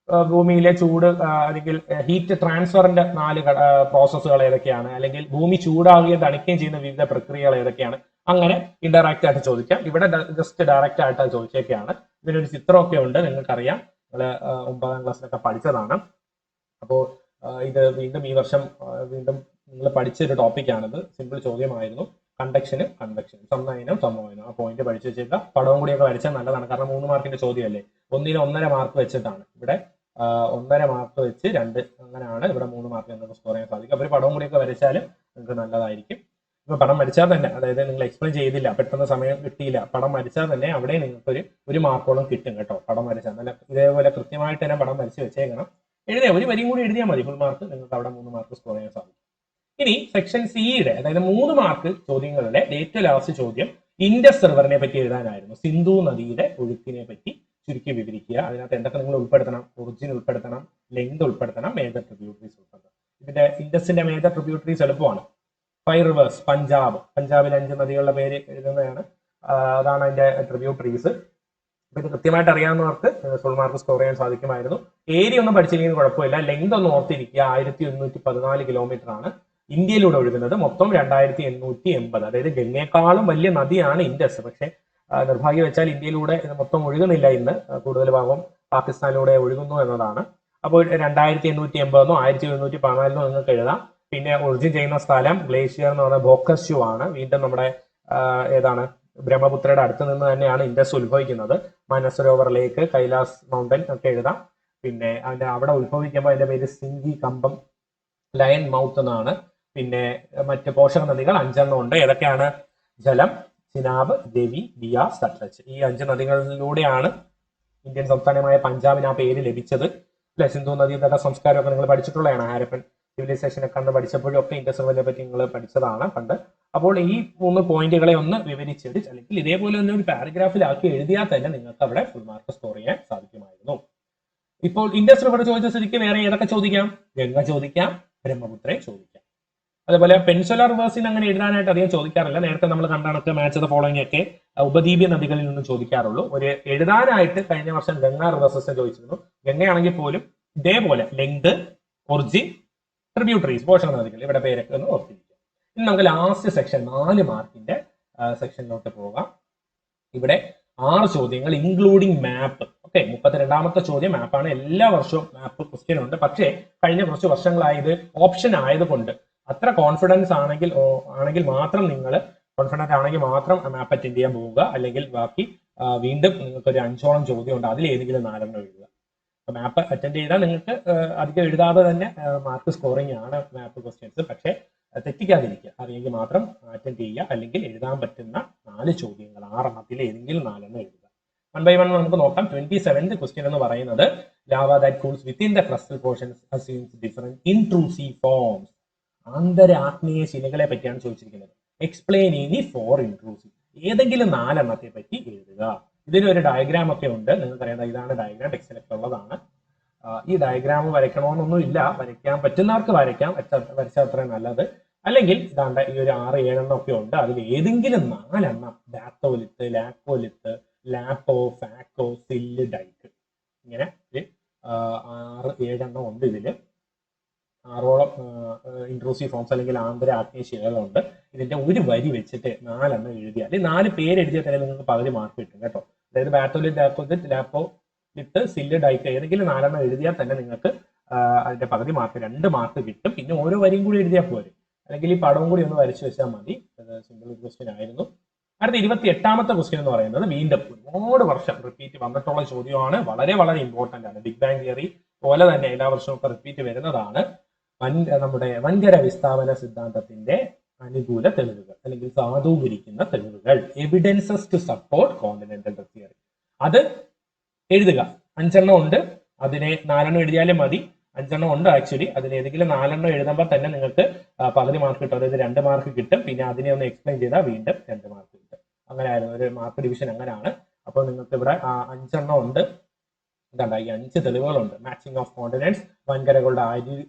ഭൂമിയിലെ ചൂട് അല്ലെങ്കിൽ ഹീറ്റ് ട്രാൻസ്ഫറിന്റെ 4 പ്രോസസ്സുകൾ ഏതൊക്കെയാണ്, അല്ലെങ്കിൽ ഭൂമി ചൂടാവുകയും തണുക്കുകയും ചെയ്യുന്ന വിവിധ പ്രക്രിയകൾ ഏതൊക്കെയാണ്, അങ്ങനെ ഇൻഡയറക്റ്റ് ആയിട്ട് ചോദിക്കാം. ഇവിടെ ജസ്റ്റ് ഡയറക്റ്റ് ആയിട്ട് ചോദിച്ചൊക്കെയാണ്. ഇതിനൊരു ചിത്രമൊക്കെ ഉണ്ട്, നിങ്ങൾക്കറിയാം, നിങ്ങൾ 9ാം ക്ലാസ്സിലൊക്കെ പഠിച്ചതാണ്. അപ്പോൾ ഇത് വീണ്ടും ഈ വർഷം വീണ്ടും നിങ്ങൾ പഠിച്ചൊരു ടോപ്പിക്കാണിത്. സിമ്പിൾ ചോദ്യമായിരുന്നു. കണ്ടക്ഷനും സമനയനം സമവായനം, ആ പോയിന്റ് പഠിച്ചു വെച്ചേക്കുക. പടവും കൂടിയൊക്കെ വരച്ചാൽ നല്ലതാണ്, കാരണം 3 മാർക്കിന്റെ ചോദ്യമല്ലേ. 1-ന് 1.5 മാർക്ക് വെച്ചിട്ടാണ്. ഇവിടെ 1.5 മാർക്ക് വെച്ച് 2, അങ്ങനെയാണ് ഇവിടെ 3 മാർക്ക് നിങ്ങൾക്ക് സ്കോർ ചെയ്യാൻ സാധിക്കും. അപ്പോൾ ഒരു പടവും കൂടിയൊക്കെ വരച്ചാൽ നിങ്ങൾക്ക് നല്ലതായിരിക്കും. ഇപ്പൊ പടം വരച്ചാൽ തന്നെ, അതായത് നിങ്ങൾ എക്സ്പ്ലെയിൻ ചെയ്തില്ല, പെട്ടെന്ന് സമയം കിട്ടിയില്ല, പടം വരച്ചാൽ തന്നെ അവിടെ നിങ്ങൾക്ക് ഒരു മാർക്കോളം കിട്ടും കേട്ടോ. പടം വരച്ചാൽ നല്ല ഇതേപോലെ കൃത്യമായിട്ട് തന്നെ പടം വരച്ച് വെച്ചേക്കണം. എഴുതിയാൽ ഒരു വരിയും കൂടി എഴുതിയാൽ മതി, ഫുൾ മാർക്ക് നിങ്ങൾക്ക് അവിടെ 3 മാർക്ക് സ്കോർ ചെയ്യാൻ സാധിക്കും. ഇനി സെക്ഷൻ സിയുടെ, അതായത് 3 മാർക്ക് ചോദ്യങ്ങളുടെ ഏറ്റവും ലാസ്റ്റ് ചോദ്യം ഇൻഡസ് റിവറിനെ പറ്റി എഴുതാനായിരുന്നു. സിന്ധു നദിയുടെ ഒഴുക്കിനെ പറ്റി ചുരുക്കി വിവരിക്കുക. അതിനകത്ത് എന്തൊക്കെ നിങ്ങൾ ഉൾപ്പെടുത്തണം? ഒറിജിൻ ഉൾപ്പെടുത്തണം, ലെങ്ത് ഉൾപ്പെടുത്തണം, മേജർ ട്രിബ്യൂട്ടറീസ് ഉൾപ്പെടുത്തണം. ഇതിന്റെ ഇൻഡസിന്റെ മേജർ ട്രിബ്യൂട്ടറീസ് എളുപ്പമാണ്. 5 റിവേഴ്സ്, പഞ്ചാബിൽ 5 നദികളുടെ പേര് എഴുതുന്നതാണ്. അതാണ് അതിന്റെ ട്രിബ്യൂട്ടറീസ്. ഇത് കൃത്യമായിട്ട് അറിയാവുന്നവർക്ക് ഫുൾ മാർക്ക് സ്കോർ ചെയ്യാൻ സാധിക്കുമായിരുന്നു. ഏരിയ ഒന്നും പഠിച്ചില്ലെങ്കിൽ കുഴപ്പമില്ല, ലെങ്ത് ഒന്ന് ഓർത്തിരിക്കുക. 1114 കിലോമീറ്റർ ആണ് ഇന്ത്യയിലൂടെ ഒഴുകുന്നത്. മൊത്തം 2880. അതായത് ഗംഗയെക്കാളും വലിയ നദിയാണ് ഇൻഡസ്. പക്ഷേ നിർഭാഗ്യവശാൽ ഇന്ത്യയിലൂടെ ഇത് മൊത്തം ഒഴുകുന്നില്ല ഇന്ന്. കൂടുതൽ ഭാഗം പാകിസ്ഥാനിലൂടെ ഒഴുകുന്നു എന്നതാണ്. അപ്പോൾ 2880 1114 നിങ്ങൾക്ക് എഴുതാം. പിന്നെ ഒറിജിൻ ചെയ്യുന്ന സ്ഥലം ഗ്ലേഷ്യർ എന്ന് പറയുന്നത് ബോക്കസ്യു ആണ്. വീണ്ടും നമ്മുടെ ഏതാണ്, ബ്രഹ്മപുത്രയുടെ അടുത്ത് നിന്ന് തന്നെയാണ് ഇൻഡസ് ഉത്ഭവിക്കുന്നത്. മാനസരോവർ ലേക്ക്, കൈലാസ് മൗണ്ടൻ ഒക്കെ എഴുതാം. പിന്നെ അവിടെ ഉത്ഭവിക്കുമ്പോൾ അതിന്റെ പേര് സിംഗി കമ്പം, ലയൺ മൗത്ത് എന്നാണ്. പിന്നെ മറ്റ് പോഷക നദികൾ 5 ഉണ്ട്. ഏതൊക്കെയാണ്? ജലം, ചിനാബ്, രവി, ബിയാസ്, സത്ലജ്. ഈ 5 നദികളിലൂടെയാണ് ഇന്ത്യൻ സംസ്ഥാനമായ പഞ്ചാബിന് ആ പേര് ലഭിച്ചത്. അല്ലെ, സിന്ധു നദീതട സംസ്കാരമൊക്കെ നിങ്ങൾ പഠിച്ചിട്ടുള്ളതാണ്. ഹാരപ്പൻ സിവിലൈസേഷൻ ഒക്കെ അന്ന് പഠിച്ചപ്പോഴും ഒക്കെ ഇൻഡസ് റിവറിനെ പറ്റി നിങ്ങൾ പഠിച്ചതാണ് പണ്ട്. അപ്പോൾ ഈ 3 പോയിന്റുകളെ ഒന്ന് വിവരിച്ചിട്ട്, അല്ലെങ്കിൽ ഇതേപോലെ തന്നെ ഒരു പാരഗ്രാഫിലാക്കി എഴുതിയാൽ തന്നെ നിങ്ങൾക്ക് അവിടെ ഫുൾ മാർക്ക് സ്കോർ ചെയ്യാൻ സാധിക്കുമായിരുന്നു. ഇപ്പോൾ ഇൻഡസ് റിവർ ചോദിച്ച സ്ഥിതിക്ക് വേറെ ഏതൊക്കെ ചോദിക്കാം? ഗംഗ ചോദിക്കാം, ബ്രഹ്മപുത്രയെ ചോദിക്കാം. അതേപോലെ പെൻസുലർ റിവേഴ്സിന് അങ്ങനെ എഴുതാനായിട്ട് അധികം ചോദിക്കാറില്ല. നേരത്തെ നമ്മൾ കണ്ടണക്ക് മാച്ച് ദ ഫോളോയിങ് ഒക്കെ ഉപദ്വീപീയ നദികളിൽ നിന്ന് ചോദിക്കാറുള്ളൂ. ഒരു എഴുതാനായിട്ട് കഴിഞ്ഞ വർഷം ഗംഗ റിവേഴ്സസ് ചോദിച്ചിരുന്നു. ഗംഗയാണെങ്കിൽ പോലും ഇതേപോലെ ലെങ്ത്, ഒറിജിൻ, ട്രിബ്യൂട്ടറീസ്, പോഷക നദികൾ, ഇവിടെ പേരൊക്കെ ഒന്ന് ഓർത്തിരിക്കുക. ഇനി നമുക്ക് ലാസ്റ്റ് സെക്ഷൻ 4 മാർക്കിന്റെ സെക്ഷനിലോട്ട് പോകാം. ഇവിടെ 6 ചോദ്യങ്ങൾ ഇൻക്ലൂഡിംഗ് മാപ്പ്. ഓക്കെ, 32ാമത്തെ ചോദ്യം മാപ്പാണ്. എല്ലാ വർഷവും മാപ്പ് ക്വസ്റ്റ്യൻ ഉണ്ട്. പക്ഷേ കഴിഞ്ഞ കുറച്ച് വർഷങ്ങളായത് ഓപ്ഷൻ ആയതുകൊണ്ട് അത്ര കോൺഫിഡൻസ് ആണെങ്കിൽ മാത്രം നിങ്ങൾ കോൺഫിഡന്റ് ആണെങ്കിൽ മാത്രം മാപ്പ് അറ്റൻഡ് ചെയ്യാൻ പോവുക. അല്ലെങ്കിൽ ബാക്കി വീണ്ടും നിങ്ങൾക്ക് ഒരു 5ഓളം ചോദ്യം ഉണ്ട്, അതിൽ ഏതെങ്കിലും 4 എഴുതുക. മാപ്പ് അറ്റൻഡ് ചെയ്താൽ നിങ്ങൾക്ക് അധികം എഴുതാതെ തന്നെ മാർക്ക് സ്കോറിംഗ് ആണ് മാപ്പ് ക്വസ്റ്റ്യൻസ്. പക്ഷേ തെറ്റിക്കാതിരിക്കുക, അറിയെങ്കിൽ മാത്രം അറ്റൻഡ് ചെയ്യുക. അല്ലെങ്കിൽ എഴുതാൻ പറ്റുന്ന 4 ചോദ്യങ്ങൾ, 6 എണ്ണത്തിൽ ഏതെങ്കിലും 4 എഴുതുക. 1 by 1 നമുക്ക് നോക്കാം. 27th ക്വസ്റ്റ്യൻ എന്ന് പറയുന്നത് lava that cools within the crustal portions assumes different intrusive forms. ആന്തര ആഗ്നേയ ശിലകളെ പറ്റിയാണ് ചോദിച്ചിരിക്കുന്നത്. എക്സ്പ്ലെയിൻ ഇനി 4 ഇൻട്രൂസീവ്. ഏതെങ്കിലും 4 എണ്ണത്തെ പറ്റി എഴുതുക. ഇതിനൊരു ഡയഗ്രാം ഒക്കെ ഉണ്ട്, നിങ്ങൾക്കറിയാം. ഇതാണ് ഡയഗ്രാം, ടെക്സ്റ്റിലൊക്കെ ഉള്ളതാണ്. ഈ ഡയഗ്രാം വരയ്ക്കണമെന്നൊന്നും ഇല്ല, വരയ്ക്കാൻ പറ്റുന്നവർക്ക് വരയ്ക്കാം, വരച്ചാൽ അത്രയും നല്ലത്. അല്ലെങ്കിൽ ഇതാണ്ട് ഈ ഒരു 6-7 എണ്ണം ഒക്കെ ഉണ്ട്. അതിൽ ഏതെങ്കിലും 4 എണ്ണം ഡാത്തോലിത്ത്, ലാക്കോലിത്ത്, ലാപ്പോ, ഫാക്കോ, സില്ല്, ഡൈക്ക്, ഇങ്ങനെ 6-7 എണ്ണം ഉണ്ട്. ഇതിൽ 6ഓളം ഇൻട്രൂസീവ് ഫോംസ് അല്ലെങ്കിൽ ആന്തര ആഗ്നേയ ശിലകളുണ്ട്. ഇതിന്റെ ഒരു വരി വെച്ചിട്ട് 4 എണ്ണം എഴുതിയാൽ, 4 പേര് എഴുതിയാൽ തന്നെ നിങ്ങൾക്ക് പകുതി മാർക്ക് കിട്ടും കേട്ടോ. അതായത് ബാത്തോലിത്ത്, ലാക്കോലിത്ത്, ലാപ്പോ ലിത്ത്, സില്ല്, ഡൈക്ക്, ഏതെങ്കിലും 4 എണ്ണം എഴുതിയാൽ തന്നെ നിങ്ങൾക്ക് അതിന്റെ പകുതി മാർക്ക്, 2 മാർക്ക് കിട്ടും. പിന്നെ ഓരോ വരിയും കൂടി എഴുതിയാൽ പോരെ, അല്ലെങ്കിൽ ഈ പടവും കൂടി ഒന്ന് വരച്ചു വെച്ചാൽ മതി. സിമ്പിൾ ക്വസ്റ്റ്യൻ ആയിരുന്നു. അടുത്ത 28ാമത്തെ ക്വസ്റ്റ്യൻ എന്ന് പറയുന്നത് വീണ്ടും ഒരുപാട് വർഷം റിപ്പീറ്റ് വന്നിട്ടുള്ള ചോദ്യമാണ്. വളരെ വളരെ ഇമ്പോർട്ടന്റ് ആണ്. ബിഗ് ബാങ് തിയറി പോലെ തന്നെ എല്ലാ വർഷവും ഒക്കെ റിപ്പീറ്റ് വരുന്നതാണ്. നമ്മുടെ വൻകര വിസ്ഥാപന സിദ്ധാന്തത്തിന്റെ അനുകൂല തെളിവുകൾ അല്ലെങ്കിൽ സാധൂകരിക്കുന്ന തെളിവുകൾ, evidences to support continental theory. അത് എഴുതുക. 5 എണ്ണം ഉണ്ട്, അതിനെ 4 എണ്ണം എഴുതിയാലും മതി. 5 എണ്ണം ഉണ്ട് ആക്ച്വലി. അതിൽ ഏതെങ്കിലും 4 എണ്ണം എഴുതുമ്പോൾ തന്നെ നിങ്ങൾക്ക് പകുതി മാർക്ക് കിട്ടും, അതായത് 2 മാർക്ക് കിട്ടും. പിന്നെ അതിനെ ഒന്ന് എക്സ്പ്ലെയിൻ ചെയ്താൽ വീണ്ടും 2 മാർക്ക് കിട്ടും. അങ്ങനെ ആയിരുന്നു ഒരു മാർക്ക് ഡിവിഷൻ, അങ്ങനെയാണ്. അപ്പോൾ നിങ്ങൾക്ക് ഇവിടെ 5 എണ്ണം ഉണ്ട്. ഇതാണ്ട ഈ 5 തെളിവുകളുണ്ട്. മാച്ചിങ് ഓഫ് കോണ്ടിനെന്റ്സ്, വൻകരകളുടെ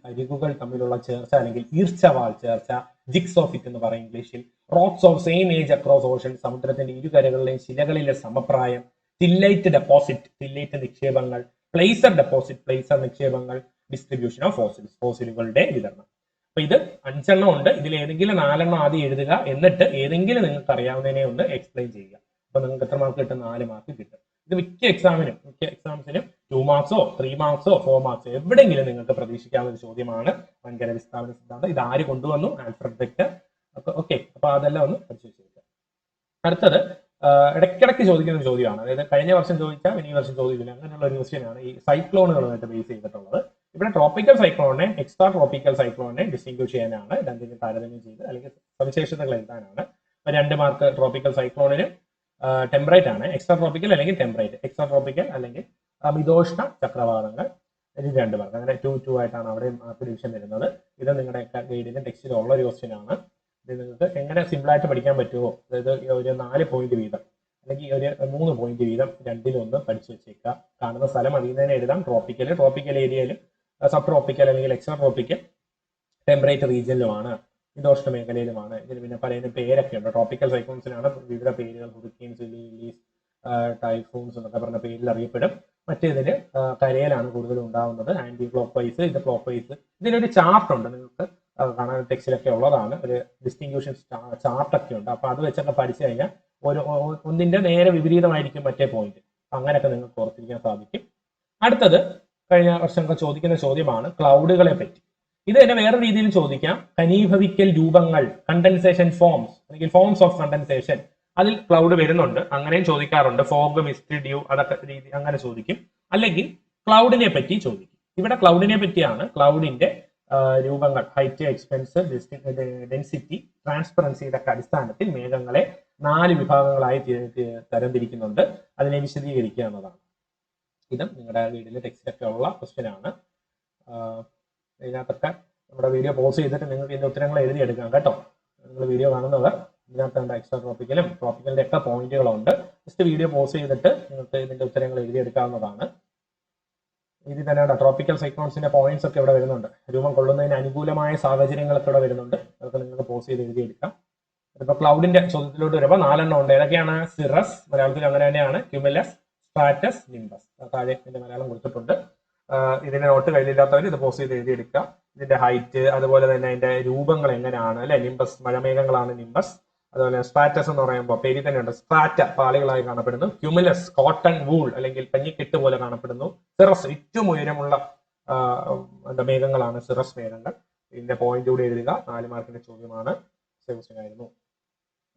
അരികുകൾ തമ്മിലുള്ള ചേർച്ച അല്ലെങ്കിൽ ഈർച്ചവാൾ ചേർച്ച, ജിക്സ് ഓഫ് ഇറ്റ് എന്ന് പറയും ഇംഗ്ലീഷിൽ. Rocks of same age across Ocean, സമുദ്രത്തിന്റെ ഇരുകരകളിലെയും ശിലകളിലെ സമപ്രായം. ടില്ലൈറ്റ് ഡെപ്പോസിറ്റ്, ടില്ലൈറ്റ് നിക്ഷേപങ്ങൾ. പ്ലേസർ ഡെപ്പോസിറ്റ്, പ്ലേസർ നിക്ഷേപങ്ങൾ, ഡിസ്ട്രിബ്യൂഷൻ ഓഫ് ഫോസിൽസ്, ഫോസിലുകളുടെ വിതരണം. അപ്പൊ ഇത് 5 ഉണ്ട്. ഇതിൽ ഏതെങ്കിലും 4 ആദ്യം എഴുതുക, എന്നിട്ട് ഏതെങ്കിലും നിങ്ങൾക്ക് അറിയാവുന്നതിനെ ഒന്ന് എക്സ്പ്ലെയിൻ ചെയ്യുക. അപ്പൊ നിങ്ങൾക്ക് എത്ര മാർക്ക് കിട്ടും? 4 മാർക്ക് കിട്ടും. ഇത് മിക്ക എക്സാംസിനും 2 മാർക്സോ 3 മാർക്സോ 4 മാർക്സോ എവിടെയെങ്കിലും നിങ്ങൾക്ക് പ്രതീക്ഷിക്കാവുന്ന ഒരു ചോദ്യമാണ് വൻകര വിസ്ഥാപന സിദ്ധാന്തം. ഇത് ആര് കൊണ്ടുവന്നു? Alfred Baker. ഓക്കെ, അപ്പൊ അതെല്ലാം ഒന്ന് പരിശോധിച്ച് വെക്കുക. അടുത്തത് ഇടയ്ക്കിടയ്ക്ക് ചോദിക്കുന്ന ഒരു ചോദ്യമാണ്. അതായത് കഴിഞ്ഞ വർഷം ചോദിച്ചാൽ ഈ വർഷം ചോദിക്കില്ല, അങ്ങനെയുള്ള ഒരു ക്വസ്റ്റ്യനാണ് ഈ സൈക്ലോണുകളുമായിട്ട് ബേസ് ചെയ്തിട്ടുള്ളത്. ഇവിടെ ട്രോപ്പിക്കൽ സൈക്ലോണിനെ എക്സ്ട്രാ ട്രോപ്പിക്കൽ സൈക്ലോണിനെ ഡിസ്റ്റിംഗ്വിഷ് ചെയ്യാനാണ്, രണ്ടിനും താരതമ്യം ചെയ്ത് അല്ലെങ്കിൽ സവിശേഷതകൾ എഴുതാനാണ്. 2 മാർക്ക് ട്രോപ്പിക്കൽ സൈക്ലോണിന് ടെമ്പറേറ്റ് ആണ്, എക്സ്ട്രാ ട്രോപ്പിക്കൽ അല്ലെങ്കിൽ ടെമ്പറേറ്റ്, എക്സ്ട്രാ ട്രോപ്പിക്കൽ അല്ലെങ്കിൽ മിതോഷ്ണ ചക്രവാതങ്ങൾ, 2 മാർക്ക്. അങ്ങനെ 2 ആയിട്ടാണ് അവിടെ മാർക്ക് ഡിവിഷൻ വരുന്നത്. ഇത് നിങ്ങളുടെ ഗൈഡിന്റെ ടെക്സ്റ്റിലുള്ള ഒരു ക്വസ്റ്റ്യൻ ആണ്. ഇത് നിങ്ങൾക്ക് എങ്ങനെ സിമ്പിൾ ആയിട്ട് പഠിക്കാൻ പറ്റുമോ, അതായത് ഒരു 4 പോയിന്റ് വീതം അല്ലെങ്കിൽ ഒരു 3 പോയിന്റ് വീതം രണ്ടിലൊന്ന് പഠിച്ചു വെച്ചേക്കുക. കാണുന്ന സ്ഥലം അറിയുന്നതിനെ എഴുതാം. ട്രോപ്പിക്കൽ ഏരിയയിൽ, സബ് ട്രോപ്പിക്കൽ അല്ലെങ്കിൽ എക്സ്ട്രാ ട്രോപ്പിക്കൽ, ടെമ്പറേറ്റ് റീജിയനിലുമാണ്, മിതോഷ്ണ മേഖലയിലുമാണ്. ഇതിന് പിന്നെ പലതിനും പേരൊക്കെ ഉണ്ട്. ട്രോപ്പിക്കൽ സൈക്ലോൺസിനാണ് വിവിധ പേരുകൾ, ഹുറിക്കെയിൻസ്, ലീലീസ്, ടൈഫൂൺസ് എന്നൊക്കെ പറഞ്ഞ പേരിൽ അറിയപ്പെടും. മറ്റേതിന് കരയിലാണ് കൂടുതലും ഉണ്ടാവുന്നത്. ആന്റി ക്ലോക്ക് വൈസ്, ഇത് ക്ലോക്ക് വൈസ്. ഇതിനൊരു ചാർട്ട് ഉണ്ട്, നിങ്ങൾക്ക് കാണാൻ ടെക്സ്റ്റിലൊക്കെ ഉള്ളതാണ്. ഒരു ഡിസ്റ്റിങ്ഷൻ ചാർട്ടൊക്കെ ഉണ്ട്. അപ്പൊ അത് വെച്ചൊക്കെ പഠിച്ചു കഴിഞ്ഞാൽ ഒന്നിന്റെ നേരെ വിപരീതമായിരിക്കും മറ്റേ പോയിന്റ്. അങ്ങനെയൊക്കെ നിങ്ങൾക്ക് ഓർത്തിരിക്കാൻ സാധിക്കും. അടുത്തത് കഴിഞ്ഞ വർഷമൊക്കെ ചോദിക്കുന്ന ചോദ്യമാണ് ക്ലൗഡുകളെ പറ്റി. ഇത് തന്നെ വേറെ രീതിയിൽ ചോദിക്കാം. ഘനീഭവിക്കൽ രൂപങ്ങൾ, കണ്ടൻസേഷൻ ഫോംസ് അല്ലെങ്കിൽ ഫോംസ് ഓഫ് കണ്ടൻസേഷൻ, അതിൽ ക്ലൗഡ് വരുന്നുണ്ട്, അങ്ങനെയും ചോദിക്കാറുണ്ട്. ഫോഗ്, മിസ്റ്റ്, ഡ്യൂ, അതൊക്കെ രീതി അങ്ങനെ ചോദിക്കും. അല്ലെങ്കിൽ ക്ലൗഡിനെ പറ്റി ചോദിക്കും. ഇവിടെ ക്ലൗഡിനെ പറ്റിയാണ്. ക്ലൗഡിന്റെ രൂപങ്ങൾ, ഹൈറ്റ്, എക്സ്പെൻസ്, ഡെൻസിറ്റി, ട്രാൻസ്പെറൻസിയുടെ അടിസ്ഥാനത്തിൽ മേഘങ്ങളെ 4 വിഭാഗങ്ങളായി തരംതിരിക്കുന്നുണ്ട്. അതിനെ വിശദീകരിക്കുക എന്നതാണ്. ഇതും നിങ്ങളുടെ വീഡിയോയിലെ ടെക്സ്റ്റിലൊക്കെ ഉള്ള ക്വസ്റ്റ്യൻ ആണ്. ഇതിനകത്തൊക്കെ നമ്മുടെ വീഡിയോ പോസ് ചെയ്തിട്ട് നിങ്ങൾക്ക് ഇതിന്റെ ഉത്തരങ്ങൾ എഴുതിയെടുക്കാം കേട്ടോ. നിങ്ങൾ വീഡിയോ കാണുന്നവർ ഇതിനകത്ത് എക്സ്ട്രാ ട്രോപ്പിക്കലിന്റെ ഒക്കെ പോയിന്റുകളുണ്ട്. ജസ്റ്റ് വീഡിയോ പോസ് ചെയ്തിട്ട് നിങ്ങൾക്ക് ഇതിന്റെ ഉത്തരങ്ങൾ എഴുതിയെടുക്കാവുന്നതാണ്. ഇതിൽ തന്നെ ട്രോപ്പിക്കൽ സൈക്ലോൺസിന്റെ പോയിന്റ്സ് ഒക്കെ ഇവിടെ വരുന്നുണ്ട്. രൂപം കൊള്ളുന്നതിന് അനുകൂലമായ സാഹചര്യങ്ങളൊക്കെ ഇവിടെ വരുന്നുണ്ട്. അതൊക്കെ നിങ്ങൾക്ക് പോസ് ചെയ്ത് എഴുതിയെടുക്കാം. അതിപ്പോ ക്ലൗഡിന്റെ ചോദ്യത്തിലോട്ട് വരുമ്പോൾ 4 ഉണ്ട്. ഏതൊക്കെയാണ്? സിറസ്, മലയാളത്തിൽ അങ്ങനെ തന്നെയാണ്, ക്യുമുലസ്, സ്ട്രാറ്റസ്, നിംബസ്. താഴെ ഇതിന്റെ മലയാളം കൊടുത്തിട്ടുണ്ട്. ഇതിന്റെ നോട്ട് കയ്യിലില്ലാത്തവർ ഇത് പോസ്റ്റ് ചെയ്ത് എഴുതിയെടുക്കുക. ഇതിന്റെ ഹൈറ്റ്, അതുപോലെ തന്നെ അതിന്റെ രൂപങ്ങൾ എങ്ങനെയാണ് അല്ലെ. നിംബസ് മഴമേഘങ്ങളാണ് നിംബസ്. അതുപോലെ സ്ട്രാറ്റസ് എന്ന് പറയുമ്പോൾ പേരിൽ തന്നെയുണ്ട്, സ്ട്രാറ്റ പാളികളായി കാണപ്പെടുന്നു. ക്യുമുലസ് കോട്ടൺ വൂൾ അല്ലെങ്കിൽ പഞ്ഞിക്കെട്ട് പോലെ കാണപ്പെടുന്നു. സിറസ് ഏറ്റവും ഉയരമുള്ള മേഘങ്ങളാണ് സിറസ് മേഘങ്ങൾ. ഇതിന്റെ പോയിന്റ് കൂടി എഴുതുക. 4 മാർക്കിന്റെ ചോദ്യമാണ്, ആയിരുന്നു.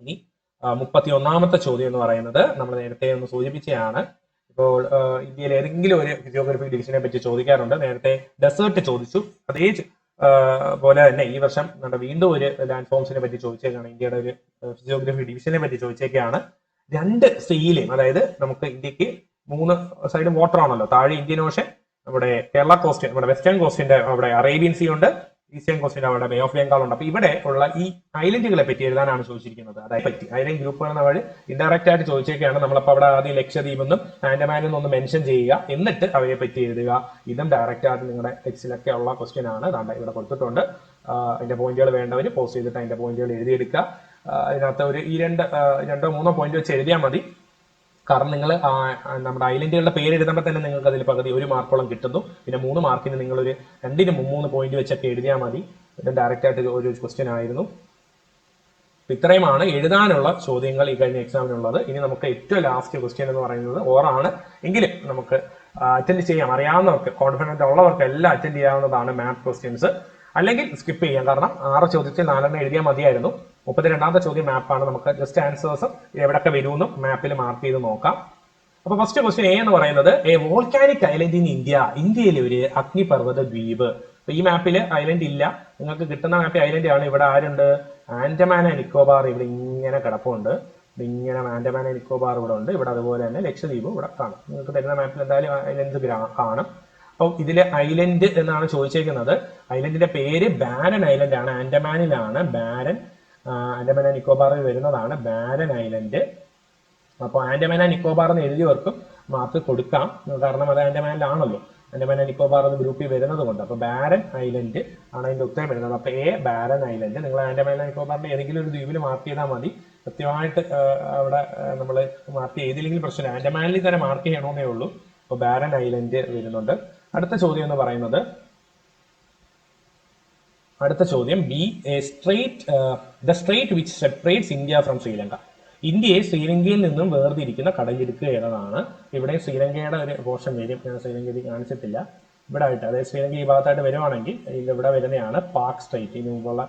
ഇനി 31ാമത്തെ ചോദ്യം എന്ന് പറയുന്നത് നമ്മൾ നേരത്തെ ഒന്ന് സൂചിപ്പിച്ചതാണ്. ഇപ്പോൾ ഇന്ത്യയിൽ ഏതെങ്കിലും ഒരു ജിയോഗ്രഫി ഡിവിഷനെ പറ്റി ചോദിക്കാറുണ്ട്. നേരത്തെ ഡെസേർട്ട് ചോദിച്ചു. അതേ പോലെ തന്നെ ഈ വർഷം നമ്മുടെ വീണ്ടും ഒരു ലാൻഡ് ഫോംസിനെ പറ്റി ചോദിച്ചേക്കാണ്. ഇന്ത്യയുടെ ഒരു ജിയോഗ്രഫി ഡിവിഷനെ പറ്റി ചോദിച്ചേക്കാണ്. 2 സീയിലെയും, അതായത് നമുക്ക് ഇന്ത്യക്ക് 3 സൈഡും വാട്ടർ ആണല്ലോ. താഴെ ഇന്ത്യൻ ഓഷൻ, നമ്മുടെ കേരള കോസ്റ്റ്, നമ്മുടെ വെസ്റ്റേൺ കോസ്റ്റിന്റെ അവിടെ അറേബ്യൻ സീ ഉണ്ട്, ഈസ്റ്റേൺ കോസ്റ്റിന്റെ അവിടെ ബേ ഓഫ് ബംഗാൾ ഉണ്ട്. അപ്പൊ ഇവിടെ ഉള്ള ഈ ഐലൻഡുകളെ പറ്റി എഴുതാനാണ് ചോദിച്ചിരിക്കുന്നത്. അതായത് പറ്റി ഐലൻഡ് ഗ്രൂപ്പുകൾ എന്ന വഴി ഇൻഡയറക്റ്റ് ആയിട്ട് ചോദിച്ചേക്കാണ്. നമ്മളപ്പോൾ അവിടെ ആദ്യം ലക്ഷദ്വീപ് എന്നും ആൻഡമാൻ എന്നും ഒന്ന് മെൻഷൻ ചെയ്യുക, എന്നിട്ട് അവയെ പറ്റി എഴുതുക. ഇതും ഡയറക്റ്റ് ആയിട്ട് നിങ്ങളുടെ ടെക്സ്റ്റിലൊക്കെ ഉള്ള ക്വസ്റ്റ്യൻ ആണ്. അതാണ്ട് ഇവിടെ കൊടുത്തിട്ടുണ്ട്. അതിന്റെ പോയിന്റുകൾ വേണ്ടവർ പോസ്റ്റ് ചെയ്തിട്ട് അതിന്റെ പോയിന്റുകൾ എഴുതിയെടുക്കുക. അതിനകത്ത് ഒരു 2 3 പോയിന്റ് വെച്ച് എഴുതിയാൽ മതി. കാരണം നിങ്ങൾ നമ്മുടെ ഐലൻഡുകളുടെ പേര് എഴുതുമ്പോൾ തന്നെ നിങ്ങൾക്ക് അതിൽ പകുതി 1 മാർക്കോളം കിട്ടുന്നു. പിന്നെ 3 മാർക്കിന് നിങ്ങൾ ഒരു 2 3 പോയിന്റ് വെച്ചൊക്കെ എഴുതിയാൽ മതി. ഇത് ഡയറക്റ്റ് ആയിട്ട് ഒരു ക്വസ്റ്റ്യൻ ആയിരുന്നു. ഇത്രയുമാണ് എഴുതാനുള്ള ചോദ്യങ്ങൾ ഈ കഴിഞ്ഞ എക്സാമിനുള്ളത്. ഇനി നമുക്ക് ഏറ്റവും ലാസ്റ്റ് ക്വസ്റ്റ്യൻ എന്ന് പറയുന്നത് ഓറാണ്. എങ്കിലും നമുക്ക് അറ്റൻഡ് ചെയ്യാം. അറിയാവുന്നവർക്ക്, കോൺഫിഡന്റ് ഉള്ളവർക്ക് എല്ലാം അറ്റൻഡ് ചെയ്യാവുന്നതാണ് മാത്ത് ക്വസ്റ്റ്യൻസ്. അല്ലെങ്കിൽ സ്കിപ്പ് ചെയ്യാം. കാരണം 6 ചോദ്യത്തിൽ 4 എഴുതിയാൽ മതിയായിരുന്നു. 32ാമത്തെ ചോദ്യം മാപ്പാണ്. നമുക്ക് ജസ്റ്റ് ആൻസേഴ്സും എവിടെയൊക്കെ വരുമെന്നും മാപ്പിൽ മാർക്ക് ചെയ്ത് നോക്കാം. അപ്പൊ ഫസ്റ്റ് ക്വസ്റ്റ്യൻ എ എന്ന് പറയുന്നത് എ വോൾക്കാനിക് ഐലൻഡ് ഇൻ ഇന്ത്യയിലെ ഒരു അഗ്നിപർവ്വത ദ്വീപ്. അപ്പൊ ഈ മാപ്പിൽ ഐലൻഡ് ഇല്ല. നിങ്ങൾക്ക് കിട്ടുന്ന മാപ്പിൽ ഐലൻഡ് ആണ്. ഇവിടെ ആരുണ്ട്? ആൻഡമാൻ ആൻഡ് നിക്കോബാർ ഇവിടെ ഇങ്ങനെ കിടപ്പുണ്ട്. ഇങ്ങനെ ആൻഡമാൻ ആൻഡ് നിക്കോബാർ ഇവിടെ ഉണ്ട്. ഇവിടെ അതുപോലെ തന്നെ ലക്ഷദ്വീപും ഇവിടെ കാണും. നിങ്ങൾക്ക് തരുന്ന മാപ്പിൽ എന്തായാലും ഐലൻഡ് കാണും. അപ്പോൾ ഇതിലെ ഐലൻഡ് എന്നാണ് ചോദിച്ചേക്കുന്നത്. ഐലൻഡിന്റെ പേര് ബാരൻ ഐലൻഡ് ആണ്. ആൻഡമാനിലാണ് ബാരൻ. ആൻഡമാൻ ആൻഡ് നിക്കോബാറിൽ വരുന്നതാണ് ബാരൻ ഐലൻഡ്. അപ്പോൾ ആൻഡമാൻ ആൻഡ് നിക്കോബാർ എന്ന് എഴുതിയവർക്കും മാർക്ക് കൊടുക്കാം. കാരണം അത് ആൻഡമാനിലാണല്ലോ. ആൻഡമാൻ ആൻഡ് നിക്കോബാർ എന്ന ഗ്രൂപ്പിൽ വരുന്നത് കൊണ്ട്. അപ്പോൾ ബാരൻ ഐലൻഡ് ആണ് അതിന്റെ ഉത്തരം വരുന്നത്. അപ്പോൾ എ ബാരൻ ഐലൻഡ്. നിങ്ങൾ ആൻഡമാൻ ആൻഡ് നിക്കോബാറിന്റെ ഏതെങ്കിലും ഒരു ദ്വീപിൽ മാർക്ക് ചെയ്താൽ മതി. കൃത്യമായിട്ട് അവിടെ നമ്മൾ മാർക്ക് ചെയ്തില്ലെങ്കിൽ പ്രശ്നമില്ല. ആൻഡമാനിൽ തന്നെ മാർക്ക് ചെയ്യണമെന്നേ ഉള്ളൂ. അപ്പോൾ ബാരൻ ഐലൻഡ് വരുന്നുണ്ട്. അടുത്ത ചോദ്യം എന്ന് പറയുന്നത് B the straight which separates India from Sri Lanka. ഇന്ത്യയെ ശ്രീലങ്കയിൽ നിന്നും വേർതിരിക്കുന്ന കടലിടുക്ക് ഏതാണ്? ഇവിടെ ശ്രീലങ്കയുടെ ഒരു പോർഷൻ വരും. ഞാൻ ശ്രീലങ്കയിൽ കാണിച്ചിട്ടില്ല. ഇവിടെ ആയിട്ട്, അതായത് ശ്രീലങ്ക ഈ ഭാഗത്തായിട്ട് വരുവാണെങ്കിൽ ഇവിടെ വരുന്നതാണ് പാക് സ്ട്രൈറ്റ്. ഇതിന് മുമ്പുള്ള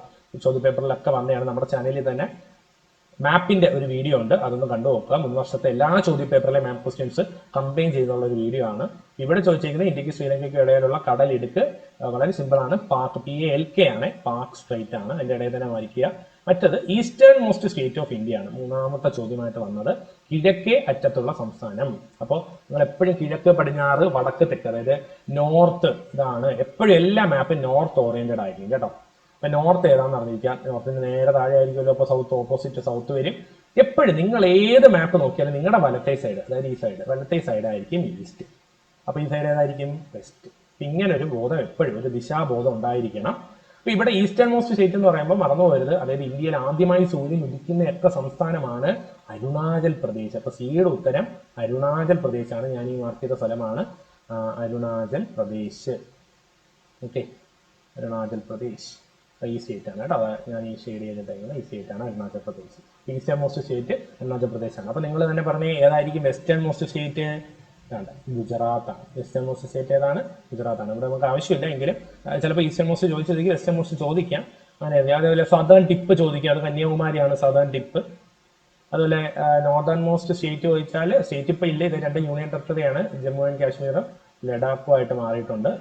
ചോദ്യപേപ്പറിലൊക്കെ വന്നതാണ്. നമ്മുടെ ചാനലിൽ തന്നെ മാപ്പിന്റെ ഒരു വീഡിയോ ഉണ്ട്, അതൊന്ന് കണ്ടു നോക്കുക. മുൻ വർഷത്തെ എല്ലാ ചോദ്യപേപ്പറിലെ മാപ്പ് ക്വസ്റ്റ്യൻസ് കമ്പൈൻ ചെയ്തുള്ള ഒരു വീഡിയോ ആണ്. ഇവിടെ ചോദിച്ചിരിക്കുന്നത് ഇന്ത്യക്ക് ശ്രീലങ്കയ്ക്ക് ഇടയിലുള്ള കടലിടുക്ക് വളരെ സിമ്പിൾ ആണ്. PALK ആണ്, പാക് സ്ട്രൈറ്റ് ആണ്. അതിന്റെ ഇടയിൽ തന്നെ വരയ്ക്കുക. മറ്റത് eastern most state of India ആണ് മൂന്നാമത്തെ ചോദ്യമായിട്ട് വന്നത്. കിഴക്കേ അറ്റത്തുള്ള സംസ്ഥാനം. അപ്പോൾ നിങ്ങൾ എപ്പോഴും കിഴക്ക്, പടിഞ്ഞാറ്, വടക്ക്, തെക്ക്, അതായത് നോർത്ത്, ഇതാണ് എപ്പോഴും എല്ലാ മാപ്പും നോർത്ത് ഓറിയന്റഡ് ആയിരിക്കും കേട്ടോ. അപ്പൊ നോർത്ത് ഏതാണെന്ന് അറിഞ്ഞിരിക്കാം. നോർത്തിന് നേരെ താഴെ ആയിരിക്കുമല്ലോ, അപ്പോൾ സൗത്ത് ഓപ്പോസിറ്റ് സൗത്ത് വരും. എപ്പോഴും നിങ്ങൾ ഏത് മാപ്പ് നോക്കിയാലും നിങ്ങളുടെ വലത്തേ സൈഡ്, അതായത് ഈ സൈഡ്, വലത്തേ സൈഡ് ആയിരിക്കും ഈസ്റ്റ്. അപ്പൊ ഈ സൈഡ് ഏതായിരിക്കും? വെസ്റ്റ്. ഇങ്ങനെ ഒരു ബോധം, എപ്പോഴും ഒരു ദിശാബോധം ഉണ്ടായിരിക്കണം. അപ്പൊ ഇവിടെ ഈസ്റ്റേൺ മോസ്റ്റ് സ്റ്റേറ്റ് എന്ന് പറയുമ്പോൾ മറന്നു പോകരുത്, അതായത് ഇന്ത്യയിൽ ആദ്യമായി സൂര്യൻ ഉദിക്കുന്ന ഒക്കെ സംസ്ഥാനമാണ് അരുണാചൽ പ്രദേശ്. അപ്പൊ സിയുടെ ഉത്തരം അരുണാചൽ പ്രദേശാണ്. ഞാൻ ഈ മാർക്ക് ചെയ്ത സ്ഥലമാണ് അരുണാചൽ പ്രദേശ്. ഓക്കെ, അരുണാചൽ പ്രദേശ് ഈ സ്റ്റേറ്റ് ആണ് കേട്ടോ. ഞാൻ ഈ ഷെയ്ഡ് ചെയ്തിട്ടേക്കുന്നത് ഈ സ്റ്റേറ്റ് ആണ് Arunachal Pradesh. Eastern most state Arunachal പ്രദേശാണ്. അപ്പൊ നിങ്ങൾ തന്നെ പറഞ്ഞ് ഏതായിരിക്കും വെസ്റ്റേൺ മോസ്റ്റ് സ്റ്റേറ്റ്? ഗുജറാത്താണ്. വെസ്റ്റേൺ മോസ്റ്റ് സ്റ്റേറ്റ് ഏതാണ്? ഗുജറാത്താണ്. ഇവിടെ നമുക്ക് ആവശ്യമില്ല, എങ്കിലും ചിലപ്പോൾ ഈസ്റ്റേൺ മോസ്റ്റ് ചോദിച്ചതെങ്കിൽ വെസ്റ്റേൺ മോസ്റ്റ് ചോദിക്കാം. അങ്ങനെ അതേപോലെ സദേൺ ടിപ്പ് ചോദിക്കാം, അത് കന്യാകുമാരിയാണ് സദേൺ ടിപ്പ്. അതുപോലെ നോർത്തേൺ മോസ്റ്റ് സ്റ്റേറ്റ് ചോദിച്ചാൽ സ്റ്റേറ്റ് ഇപ്പം ഇല്ല, ഇത് രണ്ട് യൂണിയൻ ടെറിട്ടറിയാണ്. ജമ്മു ആൻഡ് കാശ്മീറും ലഡാക്കും ആയിട്ട് മാറിയിട്ടുണ്ട്.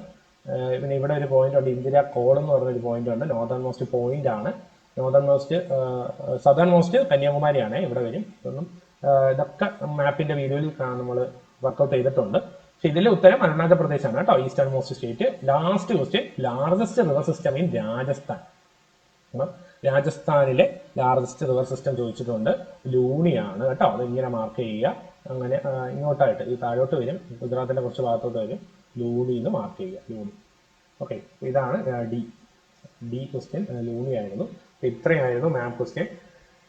പിന്നെ ഇവിടെ ഒരു പോയിന്റ് ഉണ്ട്, ഇന്ദിര കോൾ എന്ന് പറഞ്ഞൊരു പോയിന്റ് ഉണ്ട്. നോർത്തേൺ മോസ്റ്റ് പോയിന്റ് ആണ്. നോർത്തേൺ മോസ്റ്റ് സദേൺ മോസ്റ്റ് കന്യാകുമാരിയാണ്, ഇവിടെ വരും. ഇതൊക്കെ മാപ്പിന്റെ വീഡിയോയിൽ നമ്മൾ വർക്ക്ഔട്ട് ചെയ്തിട്ടുണ്ട്. പക്ഷെ ഇതിലെ ഉത്തരം അരുണാചൽ പ്രദേശാണ് കേട്ടോ, eastern most state. Last question, largest river system in Rajasthan. രാജസ്ഥാനിലെ ലാർജസ്റ്റ് റിവർ സിസ്റ്റം ചോദിച്ചിട്ടുണ്ട്, ലൂണിയാണ് കേട്ടോ. അത് ഇങ്ങനെ മാർക്ക് ചെയ്യുക. അങ്ങനെ ഇങ്ങോട്ടായിട്ട് ഈ താഴോട്ട് വരും, ഗുജറാത്തിന്റെ കുറച്ച് ഭാഗത്തോട്ട് വരും. ലൂണി എന്ന് മാർക്ക് ചെയ്യുക, ലൂണി. ഓക്കെ, ഇതാണ് ഡി ക്വസ്റ്റ്യൻ, ലൂണി ആയിരുന്നു. ഇത്രയായിരുന്നു മാപ്പ് ക്വസ്റ്റ്യൻ.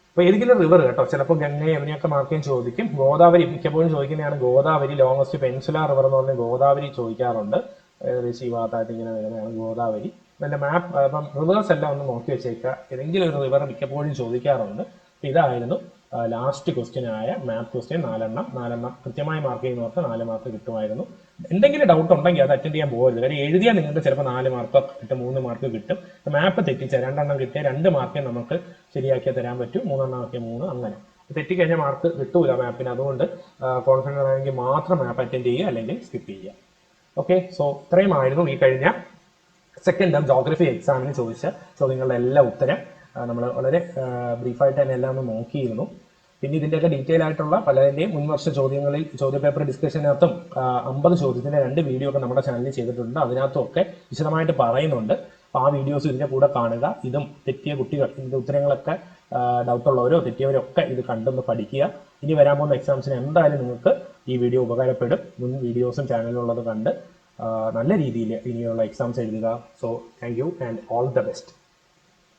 അപ്പോൾ ഏതെങ്കിലും റിവർ കേട്ടോ, ചിലപ്പോൾ ഗംഗ, യമുനയൊക്കെ മാർക്ക് ചെയ്യാൻ ചോദിക്കും. ഗോദാവരി മിക്കപ്പോഴും ചോദിക്കുന്നതാണ്. ഗോദാവരി, ലോങ്ങസ്റ്റ് പെൻസുലാർ റിവർ എന്ന് പറഞ്ഞാൽ ഗോദാവരി ചോദിക്കാറുണ്ട്. ഏകദേശം ഈ ഭാഗത്തായിട്ട് ഇങ്ങനെ വരുന്നതാണ് ഗോദാവരി. പിന്നെ മാപ്പ് അപ്പം റിവേഴ്സ് എല്ലാം ഒന്ന് നോക്കി വെച്ചേക്കുക. ഏതെങ്കിലും ഒരു റിവർ മിക്കപ്പോഴും ചോദിക്കാറുണ്ട്. ഇതായിരുന്നു ലാസ്റ്റ് ക്വസ്റ്റ്യൻ ആയ മാപ്പ് ക്വസ്റ്റ്യൻ. നാലെണ്ണം കൃത്യമായി മാർക്ക് ചെയ്യുന്നവർക്ക് 4 മാർക്ക് കിട്ടുമായിരുന്നു. എന്തെങ്കിലും ഡൗട്ട് ഉണ്ടെങ്കിൽ അത് അറ്റൻഡ് ചെയ്യാൻ പോകരുത്. കാര്യം എഴുതിയാൽ നിങ്ങൾക്ക് ചിലപ്പോൾ 4 മാർക്ക് കിട്ടും, 3 മാർക്ക് കിട്ടും. മാപ്പ് തെറ്റിച്ച 2 കിട്ടിയ 2 മാർക്കേ നമുക്ക് ശരിയാക്കിയാൽ തരാൻ പറ്റും. 3 ആക്കിയ 3, അങ്ങനെ തെറ്റിക്കഴിഞ്ഞാൽ മാർക്ക് കിട്ടൂല മാപ്പിന്. അതുകൊണ്ട് കോൺഫിഡൻസ് ആണെങ്കിൽ മാത്രം മാപ്പ് അറ്റൻഡ് ചെയ്യുക, അല്ലെങ്കിൽ സ്കിപ്പ് ചെയ്യുക. ഓക്കെ, സോ ഇത്രയുമായിരുന്നു ഈ കഴിഞ്ഞ സെക്കൻഡ് ടേം ജോഗ്രഫി എക്സാമിന് ചോദിച്ച ചോദ്യങ്ങളുടെ എല്ലാ ഉത്തരം. നമ്മൾ വളരെ ബ്രീഫായിട്ട് തന്നെ എല്ലാം ഒന്ന് നോക്കിയിരുന്നു. പിന്നെ ഇതിൻ്റെയൊക്കെ ഡീറ്റെയിൽ ആയിട്ടുള്ള പലതിൻ്റെയും മുൻവർഷ ചോദ്യങ്ങളിൽ, ചോദ്യപേപ്പർ ഡിസ്കഷനകത്തും 50 ചോദ്യത്തിൻ്റെ 2 വീഡിയോ ഒക്കെ നമ്മുടെ ചാനലിൽ ചെയ്തിട്ടുണ്ട്. അതിനകത്തും ഒക്കെ വിശദമായിട്ട് പറയുന്നുണ്ട്. അപ്പോൾ ആ വീഡിയോസ് ഇതിൻ്റെ കൂടെ കാണുക. ഇതും തെറ്റിയ കുട്ടികൾ, ഇതിൻ്റെ ഉത്തരങ്ങളൊക്കെ ഡൗട്ടുള്ളവരോ തെറ്റിയവരോ ഒക്കെ ഇത് കണ്ടൊന്ന് പഠിക്കുക. ഇനി വരാൻ പോകുന്ന എക്സാംസിന് എന്തായാലും നിങ്ങൾക്ക് ഈ വീഡിയോ ഉപകാരപ്പെടും. മുൻ വീഡിയോസും ചാനലിലുള്ളത് കണ്ട് നല്ല രീതിയിൽ ഇനിയുള്ള എക്സാംസ് എഴുതുക. So thank you and all the best.